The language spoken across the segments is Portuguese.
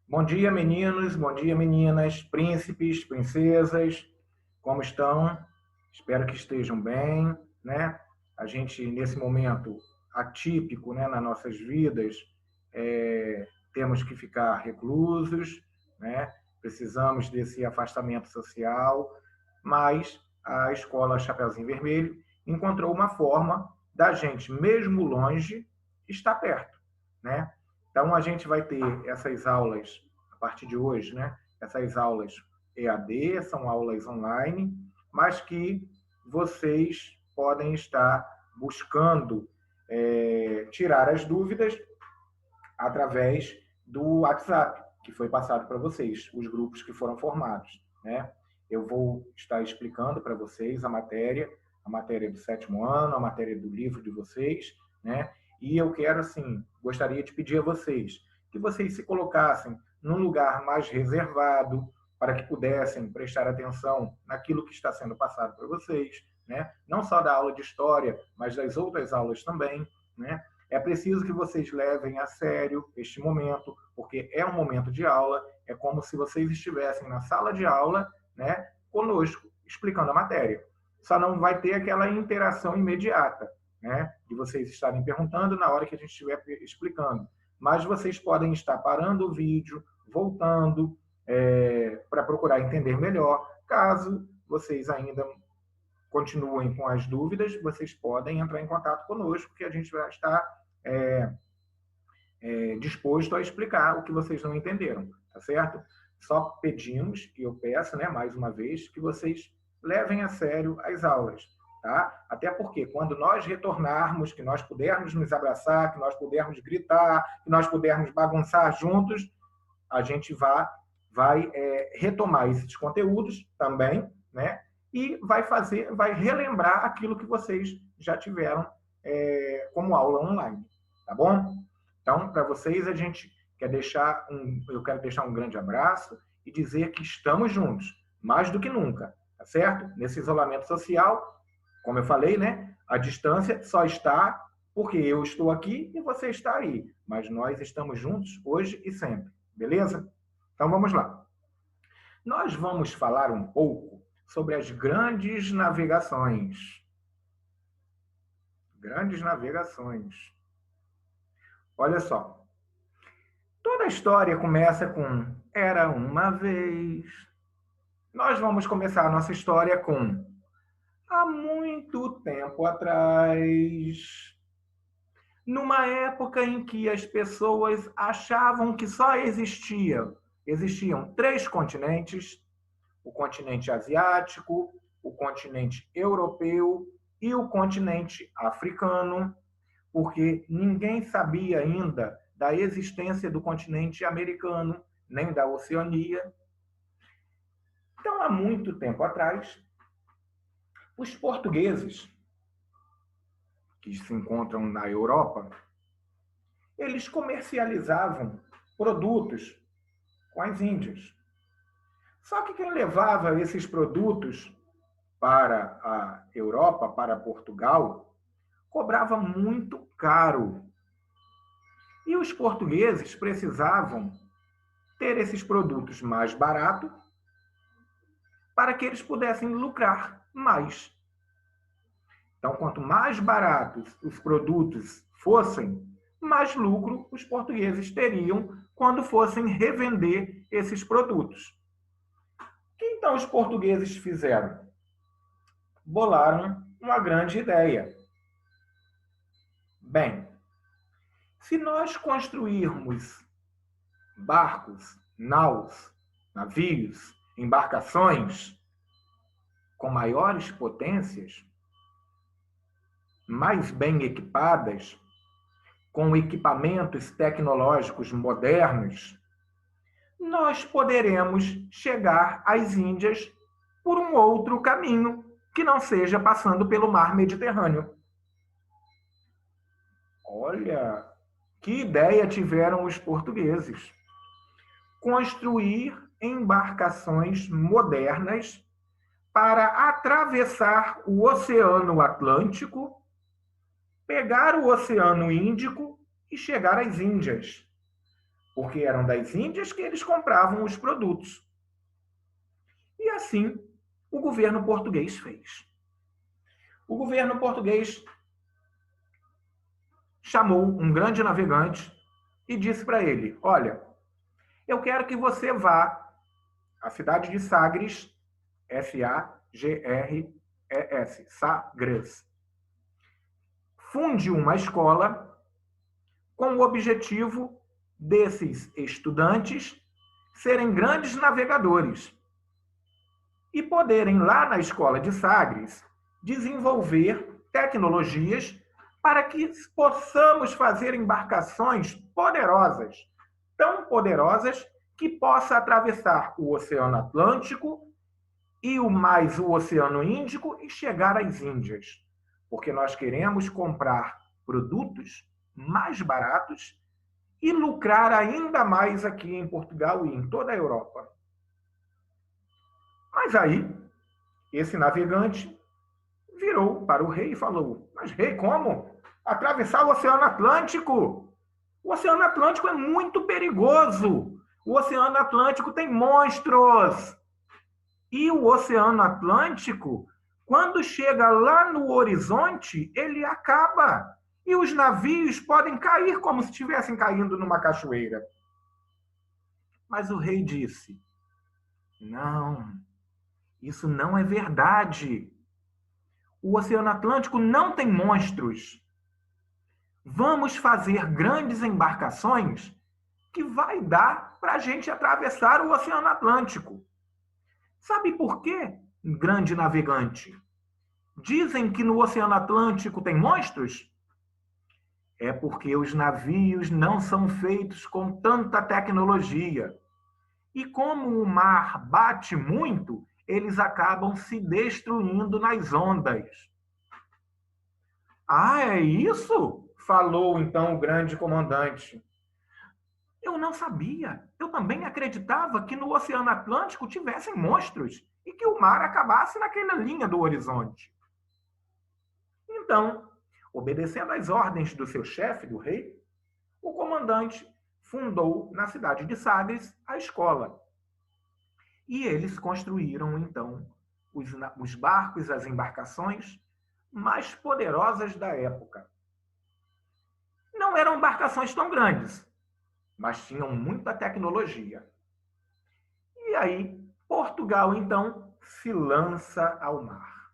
Bom dia, meninos, bom dia, meninas, príncipes, princesas, como estão? Espero que estejam bem, né? A gente, nesse momento atípico, né, nas nossas vidas, temos que ficar reclusos, né? Precisamos desse afastamento social, mas a escola Chapeuzinho Vermelho encontrou uma forma da gente, mesmo longe, estar perto, né? Então, a gente vai ter essas aulas, a partir de hoje, né? Essas aulas EAD, são aulas online, mas que vocês podem estar buscando tirar as dúvidas através do WhatsApp, que foi passado para vocês, os grupos que foram formados, né? Eu vou estar explicando para vocês a matéria do sétimo ano, a matéria do livro de vocês, né? E eu quero, assim, gostaria de pedir a vocês que vocês se colocassem num lugar mais reservado, para que pudessem prestar atenção naquilo que está sendo passado para vocês, né? Não só da aula de história, mas das outras aulas também, né? É preciso que vocês levem a sério este momento, porque é um momento de aula, é como se vocês estivessem na sala de aula, né, conosco, explicando a matéria. Só não vai ter aquela interação imediata, né, de vocês estarem perguntando na hora que a gente estiver explicando. Mas vocês podem estar parando o vídeo, voltando, para procurar entender melhor. Caso vocês ainda continuem com as dúvidas, vocês podem entrar em contato conosco, que a gente vai estar disposto a explicar o que vocês não entenderam, tá certo? Só pedimos, e eu peço, né, mais uma vez, que vocês levem a sério as aulas, tá? Até porque quando nós retornarmos, que nós pudermos nos abraçar, que nós pudermos gritar, que nós pudermos bagunçar juntos, a gente vai retomar esses conteúdos também, né? E vai relembrar aquilo que vocês já tiveram como aula online, tá bom? Então, para vocês, eu quero deixar um grande abraço e dizer que estamos juntos, mais do que nunca, tá certo? Nesse isolamento social, como eu falei, né? A distância só está porque eu estou aqui e você está aí, mas nós estamos juntos hoje e sempre, beleza? Então, vamos lá. Nós vamos falar um pouco sobre as grandes navegações. Grandes navegações. Olha só. Toda a história começa com "era uma vez". Nós vamos começar a nossa história com "há muito tempo atrás". Numa época em que as pessoas achavam que só existiam 3 continentes: o continente asiático, o continente europeu e o continente africano, porque ninguém sabia ainda da existência do continente americano, nem da Oceania. Então, há muito tempo atrás, os portugueses, que se encontram na Europa, eles comercializavam produtos com as Índias. Só que quem levava esses produtos para a Europa, para Portugal, cobrava muito caro. E os portugueses precisavam ter esses produtos mais baratos para que eles pudessem lucrar mais. Então, quanto mais baratos os produtos fossem, mais lucro os portugueses teriam quando fossem revender esses produtos. O que então os portugueses fizeram? Bolaram uma grande ideia. Bem, se nós construirmos barcos, naus, navios, embarcações com maiores potências, mais bem equipadas, com equipamentos tecnológicos modernos, nós poderemos chegar às Índias por um outro caminho que não seja passando pelo mar Mediterrâneo. Olha, que ideia tiveram os portugueses! Construir embarcações modernas para atravessar o Oceano Atlântico, pegar o Oceano Índico e chegar às Índias. porque eram das Índias que eles compravam os produtos. E assim o governo português fez. O governo português chamou um grande navegante e disse para ele: olha, eu quero que você vá à cidade de Sagres, S-A-G-R-E-S, Sagres. Funde uma escola com o objetivo desses estudantes serem grandes navegadores e poderem, lá na escola de Sagres, desenvolver tecnologias para que possamos fazer embarcações poderosas, tão poderosas que possa atravessar o Oceano Atlântico e o Oceano Índico e chegar às Índias, porque nós queremos comprar produtos mais baratos e lucrar ainda mais aqui em Portugal e em toda a Europa. Mas aí, esse navegante virou para o rei e falou: mas rei, como? Atravessar o Oceano Atlântico? O Oceano Atlântico é muito perigoso. O Oceano Atlântico tem monstros. E o Oceano Atlântico, quando chega lá no horizonte, ele acaba. E os navios podem cair como se estivessem caindo numa cachoeira. Mas o rei disse: não, isso não é verdade. O Oceano Atlântico não tem monstros. Vamos fazer grandes embarcações que vai dar para a gente atravessar o Oceano Atlântico. Sabe por quê, grande navegante? Dizem que no Oceano Atlântico tem monstros? É porque os navios não são feitos com tanta tecnologia. E como o mar bate muito, eles acabam se destruindo nas ondas. Ah, é isso? Falou então o grande comandante. Eu não sabia. Eu também acreditava que no Oceano Atlântico tivessem monstros e que o mar acabasse naquela linha do horizonte. Então, obedecendo às ordens do seu chefe, do rei, o comandante fundou na cidade de Sagres a escola. E eles construíram, então, os barcos, as embarcações mais poderosas da época. Não eram embarcações tão grandes, mas tinham muita tecnologia. E aí, Portugal, então, se lança ao mar.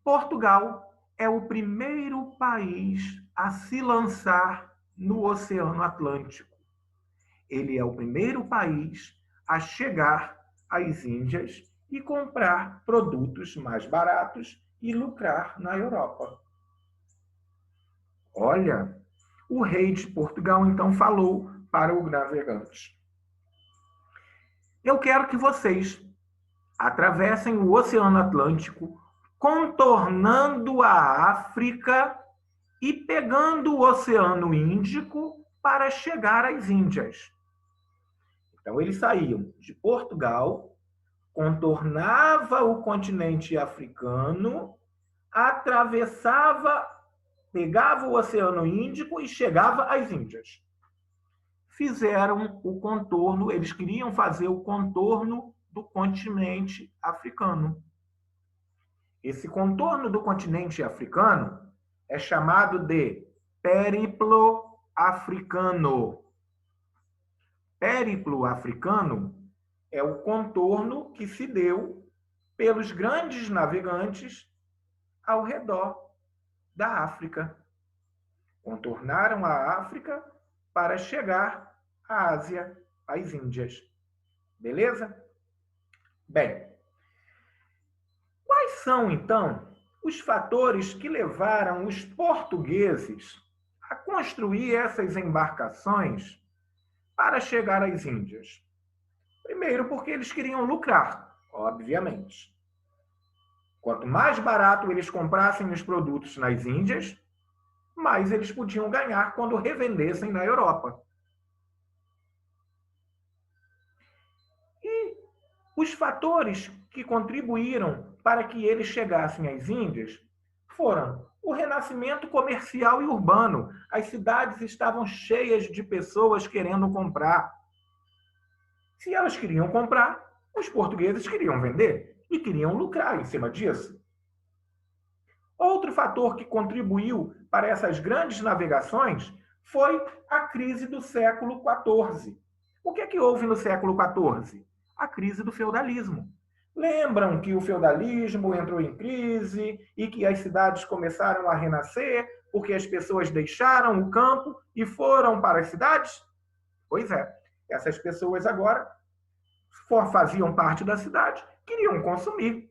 Portugal é o primeiro país a se lançar no Oceano Atlântico. Ele é o primeiro país a chegar às Índias e comprar produtos mais baratos e lucrar na Europa. Olha, o rei de Portugal então falou para o navegante: eu quero que vocês atravessem o Oceano Atlântico, contornando a África e pegando o Oceano Índico para chegar às Índias. Então, eles saíam de Portugal, contornava o continente africano, atravessava, pegava o Oceano Índico e chegava às Índias. Fizeram o contorno, eles queriam fazer o contorno do continente africano. Esse contorno do continente africano é chamado de périplo africano. Périplo africano é o contorno que se deu pelos grandes navegantes ao redor da África. Contornaram a África para chegar à Ásia, às Índias. Beleza? Bem, quais são, então, os fatores que levaram os portugueses a construir essas embarcações para chegar às Índias? Primeiro, porque eles queriam lucrar, obviamente. Quanto mais barato eles comprassem os produtos nas Índias, mais eles podiam ganhar quando revendessem na Europa. E os fatores que contribuíram para que eles chegassem às Índias foram o renascimento comercial e urbano. As cidades estavam cheias de pessoas querendo comprar. Se elas queriam comprar, os portugueses queriam vender e queriam lucrar em cima disso. Outro fator que contribuiu para essas grandes navegações foi a crise do século XIV. O que é que houve no século XIV? A crise do feudalismo. Lembram que o feudalismo entrou em crise e que as cidades começaram a renascer porque as pessoas deixaram o campo e foram para as cidades? Pois é, essas pessoas agora faziam parte da cidade, queriam consumir.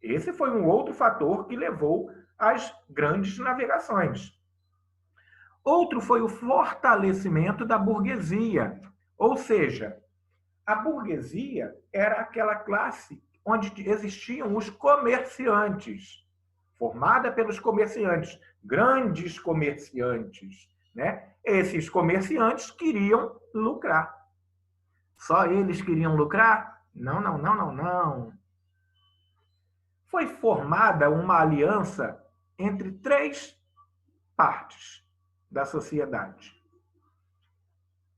Esse foi um outro fator que levou às grandes navegações. Outro foi o fortalecimento da burguesia, ou seja, a burguesia era aquela classe onde existiam os comerciantes, formada pelos comerciantes, grandes comerciantes, né? Esses comerciantes queriam lucrar. Só eles queriam lucrar? Não, não, não, não, não. Foi formada uma aliança entre três partes da sociedade.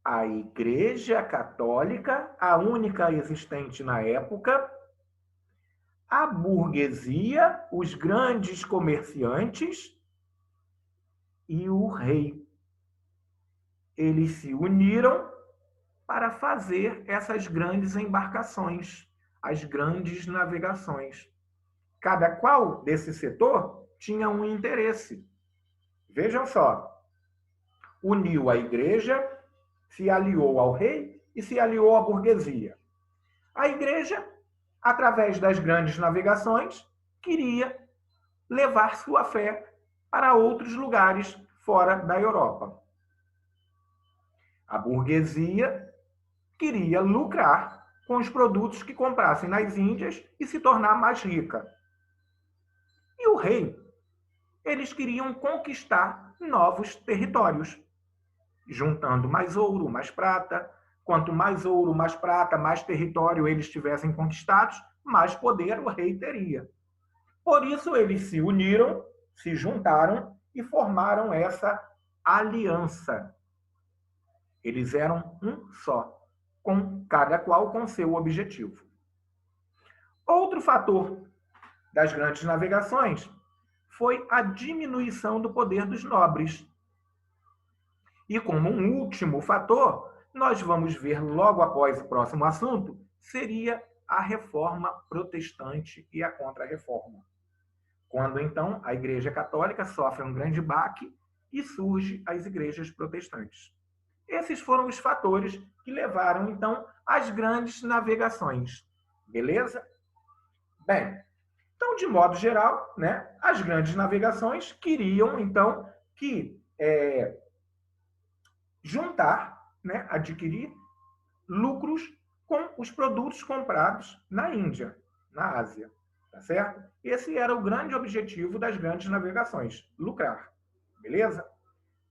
A Igreja Católica, a única existente na época, a burguesia, os grandes comerciantes e o rei. Eles se uniram para fazer essas grandes embarcações, as grandes navegações. Cada qual desse setor tinha um interesse. Vejam só, uniu a igreja, se aliou ao rei e se aliou à burguesia. A igreja, através das grandes navegações, queria levar sua fé para outros lugares fora da Europa. A burguesia queria lucrar com os produtos que comprassem nas Índias e se tornar mais rica. E o rei, eles queriam conquistar novos territórios, juntando mais ouro, mais prata. Quanto mais ouro, mais prata, mais território eles tivessem conquistados, mais poder o rei teria. Por isso eles se uniram, se juntaram e formaram essa aliança. Eles eram um só, com cada qual com seu objetivo. Outro fator das grandes navegações foi a diminuição do poder dos nobres. E como um último fator, nós vamos ver logo após o próximo assunto, seria a reforma protestante e a contra-reforma. Quando, então, a Igreja Católica sofre um grande baque e surge as igrejas protestantes. Esses foram os fatores que levaram, então, às grandes navegações. Beleza? Bem, então, de modo geral, né, as grandes navegações queriam, então, que juntar, né, adquirir lucros com os produtos comprados na Índia, na Ásia, tá certo? Esse era o grande objetivo das grandes navegações, lucrar, beleza?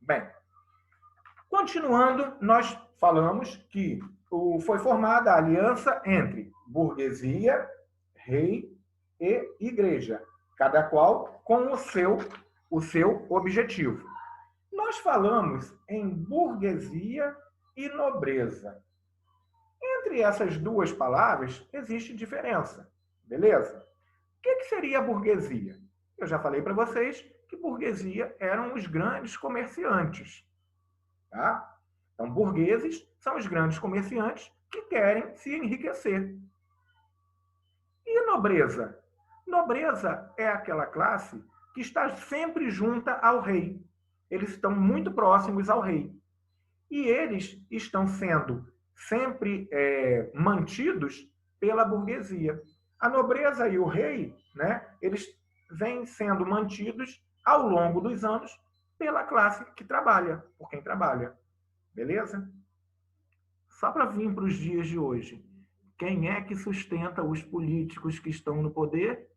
Bem, continuando, nós falamos que foi formada a aliança entre burguesia, rei e igreja, cada qual com o seu objetivo. Nós falamos em burguesia e nobreza. Entre essas duas palavras existe diferença, beleza? O que seria a burguesia? Eu já falei para vocês que burguesia eram os grandes comerciantes, tá? Então, burgueses são os grandes comerciantes que querem se enriquecer. E nobreza? Nobreza é aquela classe que está sempre junta ao rei. Eles estão muito próximos ao rei. E eles estão sendo sempre mantidos pela burguesia. A nobreza e o rei, né, eles vêm sendo mantidos ao longo dos anos pela classe que trabalha, por quem trabalha. Beleza? Só para vir para os dias de hoje. Quem é que sustenta os políticos que estão no poder?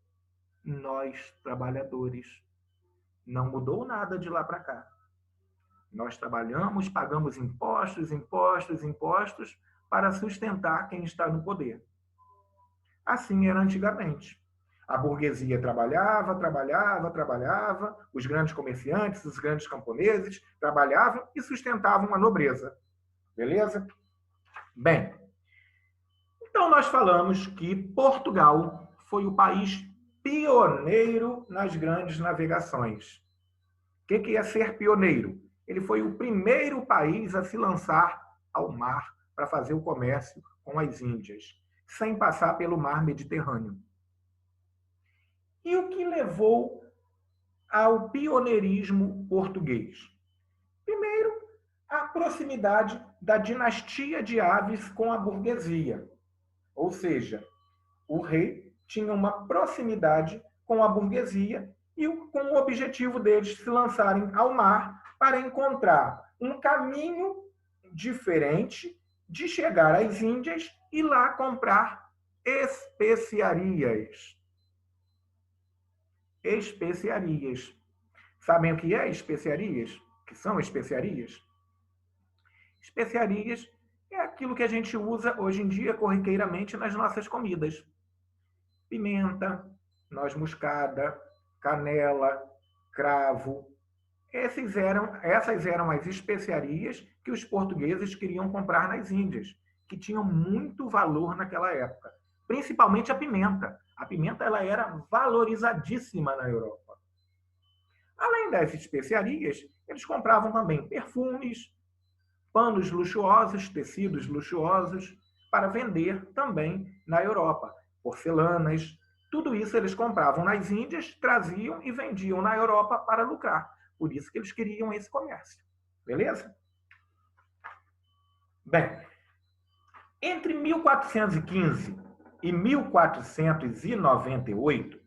Nós, trabalhadores. Não mudou nada de lá para cá. Nós trabalhamos, pagamos impostos, impostos, impostos para sustentar quem está no poder. Assim era antigamente. A burguesia trabalhava, os grandes comerciantes, os grandes camponeses trabalhavam e sustentavam a nobreza. Beleza? Bem, então nós falamos que Portugal foi o país pioneiro nas grandes navegações. O que é ser pioneiro? Ele foi o primeiro país a se lançar ao mar para fazer o comércio com as Índias, sem passar pelo mar Mediterrâneo. E o que levou ao pioneirismo português? Primeiro, a proximidade da dinastia de Aves com a burguesia. Ou seja, o rei tinha uma proximidade com a burguesia e com o objetivo deles se lançarem ao mar para encontrar um caminho diferente de chegar às Índias e lá comprar especiarias. Especiarias. Sabem o que é especiarias? O que são especiarias? Especiarias é aquilo que a gente usa hoje em dia corriqueiramente nas nossas comidas. Pimenta, noz moscada, canela, cravo. Essas eram as especiarias que os portugueses queriam comprar nas Índias, que tinham muito valor naquela época. Principalmente a pimenta. A pimenta ela era valorizadíssima na Europa. Além das especiarias, eles compravam também perfumes, panos luxuosos, tecidos luxuosos, para vender também na Europa. Porcelanas, tudo isso eles compravam nas Índias, traziam e vendiam na Europa para lucrar. Por isso que eles queriam esse comércio. Beleza? Bem, entre 1415 e 1498,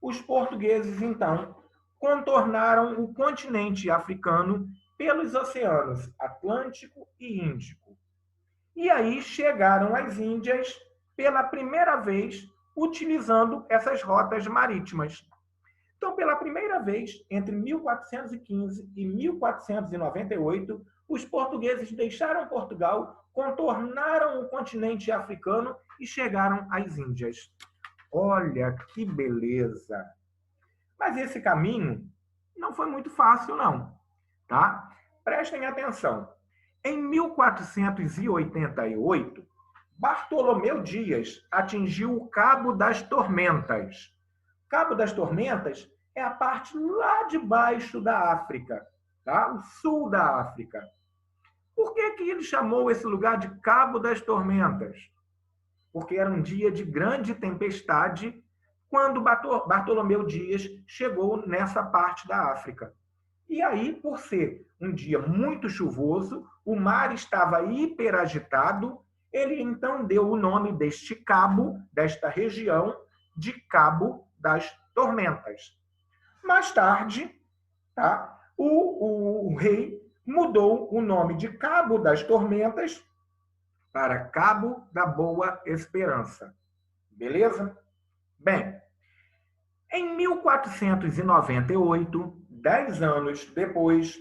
os portugueses, então, contornaram o continente africano pelos oceanos Atlântico e Índico. E aí chegaram às Índias pela primeira vez utilizando essas rotas marítimas. Então, pela primeira vez, entre 1415 e 1498, os portugueses deixaram Portugal, contornaram o continente africano e chegaram às Índias. Olha que beleza! Mas esse caminho não foi muito fácil, não. Tá? Prestem atenção. Em 1488, Bartolomeu Dias atingiu o Cabo das Tormentas. Cabo das Tormentas é a parte lá de baixo da África, tá? O sul da África. Por que ele chamou esse lugar de Cabo das Tormentas? Porque era um dia de grande tempestade quando Bartolomeu Dias chegou nessa parte da África. E aí, por ser um dia muito chuvoso, o mar estava hiperagitado, ele então deu o nome deste cabo, desta região, de Cabo das Tormentas. Mais tarde, tá, o rei mudou o nome de Cabo das Tormentas para Cabo da Boa Esperança. Beleza? Bem, em 1498, 10 anos depois,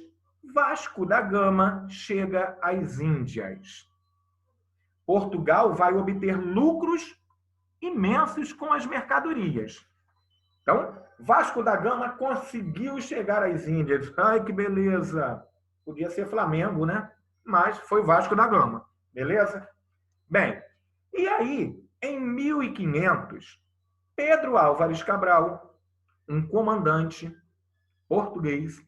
Vasco da Gama chega às Índias. Portugal vai obter lucros imensos com as mercadorias. Então, Vasco da Gama conseguiu chegar às Índias. Ai, que beleza! Podia ser Flamengo, né? Mas foi Vasco da Gama. Beleza? Bem, e aí, em 1500, Pedro Álvares Cabral, um comandante português,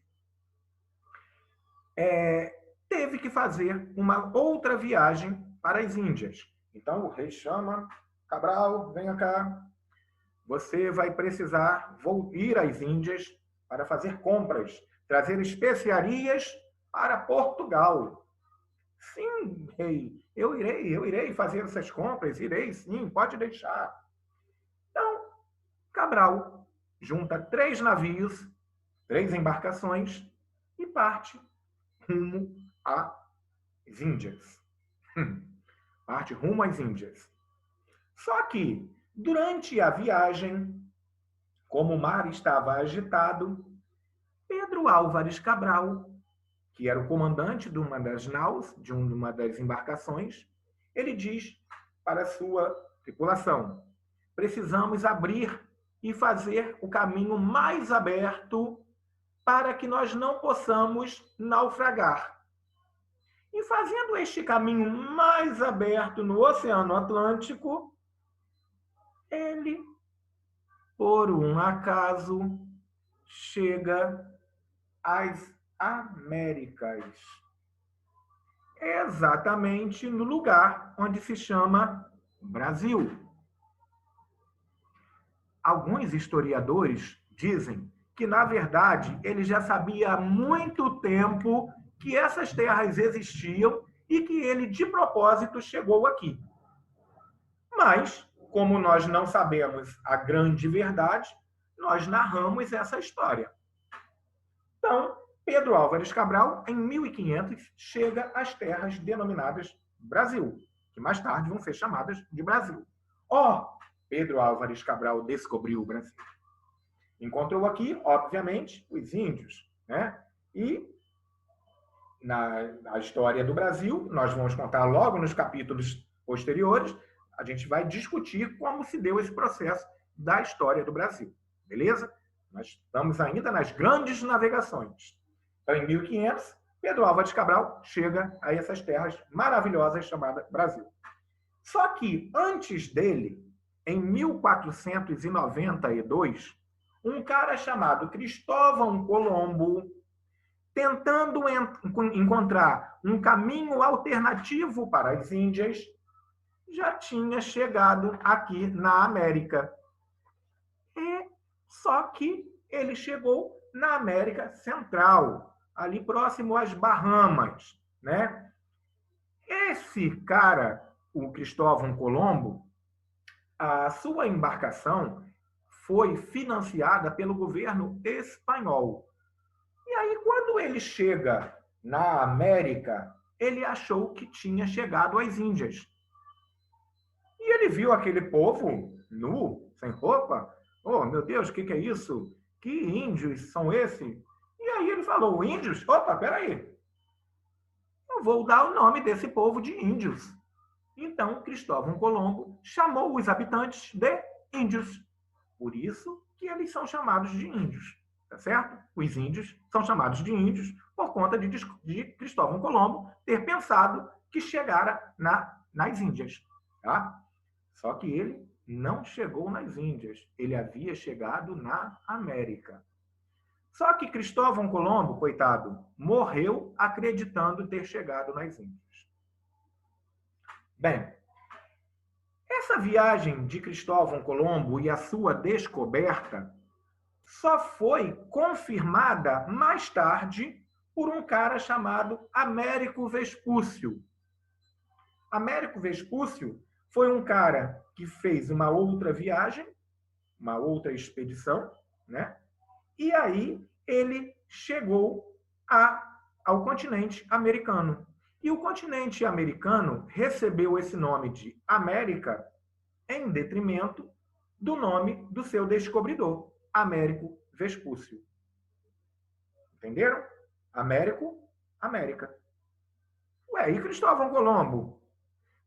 teve que fazer uma outra viagem para as Índias. Então, o rei chama, Cabral, venha cá, você vai precisar ir às Índias para fazer compras, trazer especiarias para Portugal. Sim, rei, eu irei fazer essas compras, irei sim, pode deixar. Então, Cabral junta 3 navios, 3 embarcações e parte rumo às Índias. Parte rumo às Índias. Só que, durante a viagem, como o mar estava agitado, Pedro Álvares Cabral, que era o comandante de uma das naus, de uma das embarcações, ele diz para a sua tripulação: precisamos abrir e fazer o caminho mais aberto para que nós não possamos naufragar. E fazendo este caminho mais aberto no Oceano Atlântico, ele, por um acaso, chega às Américas. Exatamente no lugar onde se chama Brasil. Alguns historiadores dizem que, na verdade, ele já sabia há muito tempo que essas terras existiam e que ele, de propósito, chegou aqui. Mas, como nós não sabemos a grande verdade, nós narramos essa história. Então, Pedro Álvares Cabral, em 1500, chega às terras denominadas Brasil, que mais tarde vão ser chamadas de Brasil. Pedro Álvares Cabral descobriu o Brasil. Encontrou aqui, obviamente, os índios, né? E na história do Brasil, nós vamos contar logo nos capítulos posteriores, a gente vai discutir como se deu esse processo da história do Brasil, beleza? Nós estamos ainda nas grandes navegações. Então, em 1500, Pedro Álvares Cabral chega a essas terras maravilhosas chamadas Brasil. Só que, antes dele, em 1492, um cara chamado Cristóvão Colombo, tentando encontrar um caminho alternativo para as Índias, já tinha chegado aqui na América. Só que ele chegou na América Central, ali próximo às Bahamas, né? Esse cara, o Cristóvão Colombo, a sua embarcação foi financiada pelo governo espanhol. E aí, quando ele chega na América, ele achou que tinha chegado às Índias. E ele viu aquele povo nu, sem roupa. Oh, meu Deus, o que é isso? Que índios são esses? E aí ele falou, índios? Opa, peraí. Eu vou dar o nome desse povo de índios. Então, Cristóvão Colombo chamou os habitantes de índios. Por isso que eles são chamados de índios, tá certo? Os índios são chamados de índios por conta de Cristóvão Colombo ter pensado que chegara nas Índias, tá? Só que ele não chegou nas Índias, ele havia chegado na América. Só que Cristóvão Colombo, coitado, morreu acreditando ter chegado nas Índias. Bem, essa viagem de Cristóvão Colombo e a sua descoberta só foi confirmada mais tarde por um cara chamado Américo Vespúcio. Américo Vespúcio foi um cara que fez uma outra viagem, uma outra expedição, né? E aí ele chegou ao continente americano. E o continente americano recebeu esse nome de América em detrimento do nome do seu descobridor, Américo Vespúcio. Entenderam? Américo, América. Ué, e Cristóvão Colombo?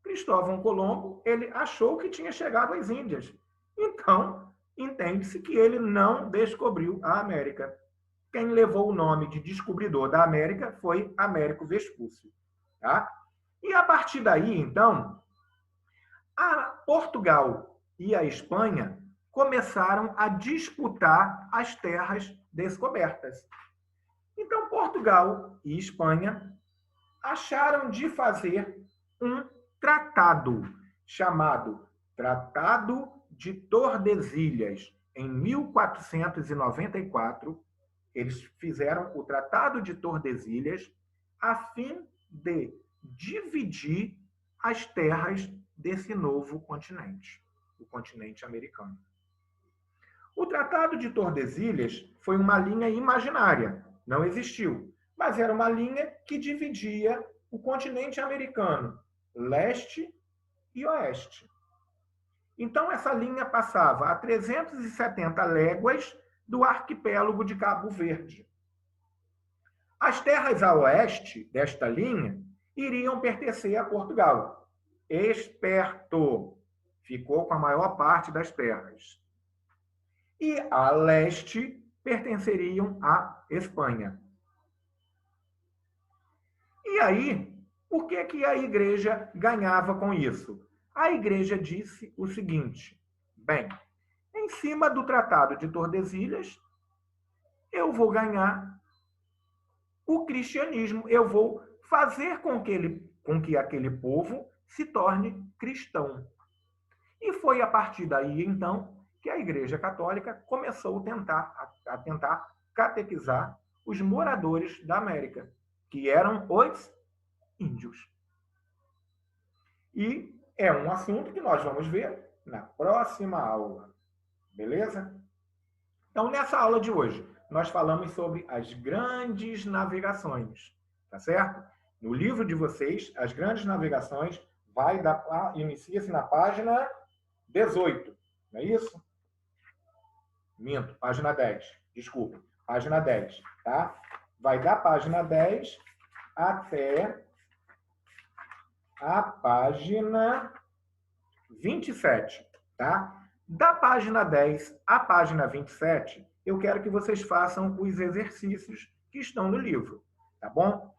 Cristóvão Colombo, ele achou que tinha chegado às Índias. Então, entende-se que ele não descobriu a América. Quem levou o nome de descobridor da América foi Américo Vespúcio. Tá? E a partir daí, então, a Portugal e a Espanha começaram a disputar as terras descobertas. Então, Portugal e Espanha acharam de fazer um tratado chamado Tratado de Tordesilhas. Em 1494, eles fizeram o Tratado de Tordesilhas a fim de dividir as terras desse novo continente, o continente americano. O Tratado de Tordesilhas foi uma linha imaginária, não existiu, mas era uma linha que dividia o continente americano, leste e oeste. Então, essa linha passava a 370 léguas do arquipélago de Cabo Verde. As terras a oeste desta linha iriam pertencer a Portugal. Esperto, ficou com a maior parte das terras. e a leste pertenceriam à Espanha. E aí, por que que a igreja ganhava com isso? A igreja disse o seguinte: bem, em cima do Tratado de Tordesilhas, eu vou ganhar o cristianismo, eu vou fazer com que aquele povo se torne cristão. E foi a partir daí, então, que a Igreja Católica começou a tentar catequizar os moradores da América, que eram os índios. E é um assunto que nós vamos ver na próxima aula. Beleza? Então, nessa aula de hoje, nós falamos sobre as grandes navegações, tá certo? No livro de vocês, as grandes navegações inicia-se na página 18, não é isso? Minto, página 10, desculpa, página 10, tá? Vai da página 10 até a página 27, tá? Da página 10 à página 27, eu quero que vocês façam os exercícios que estão no livro, tá bom?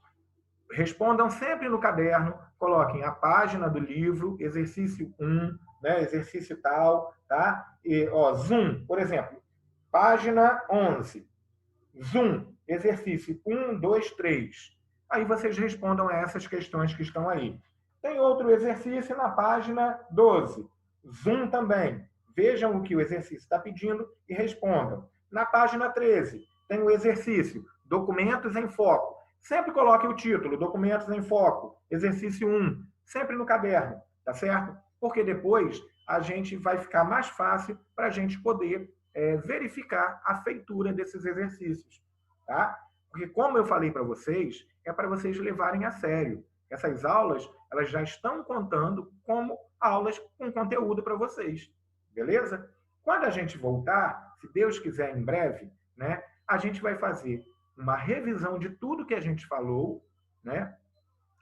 Respondam sempre no caderno, coloquem a página do livro, exercício 1, né, exercício tal, tá? E, ó, Zoom, por exemplo, página 11. Zoom, exercício 1, 2, 3. Aí vocês respondam a essas questões que estão aí. Tem outro exercício na página 12. Zoom também. Vejam o que o exercício está pedindo e respondam. Na página 13, tem o exercício Documentos em Foco. Sempre coloque o título, Documentos em Foco, exercício 1, sempre no caderno, tá certo? Porque depois a gente vai ficar mais fácil para a gente poder verificar a feitura desses exercícios, tá? Porque como eu falei para vocês, é para vocês levarem a sério. Essas aulas, elas já estão contando como aulas com conteúdo para vocês, beleza? Quando a gente voltar, se Deus quiser em breve, né, a gente vai fazer uma revisão de tudo que a gente falou, né?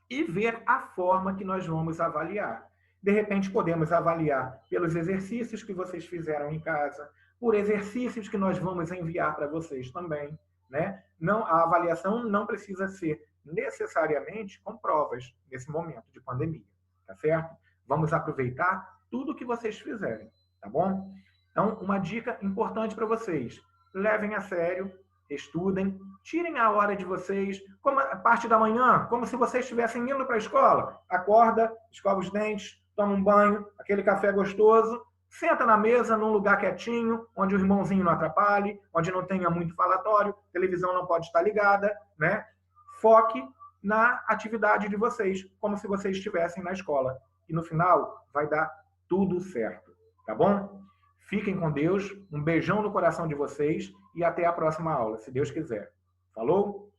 E ver a forma que nós vamos avaliar. De repente, podemos avaliar pelos exercícios que vocês fizeram em casa, por exercícios que nós vamos enviar para vocês também, né? Não, a avaliação não precisa ser necessariamente com provas nesse momento de pandemia, tá certo? Vamos aproveitar tudo que vocês fizerem, tá bom? Então, uma dica importante para vocês: levem a sério, estudem, tirem a hora de vocês, como a parte da manhã, como se vocês estivessem indo para a escola. Acorda, escova os dentes, toma um banho, aquele café gostoso, senta na mesa, num lugar quietinho, onde o irmãozinho não atrapalhe, onde não tenha muito falatório, televisão não pode estar ligada, né? Foque na atividade de vocês, como se vocês estivessem na escola. E no final, vai dar tudo certo, tá bom? Fiquem com Deus, um beijão no coração de vocês e até a próxima aula, se Deus quiser. Falou?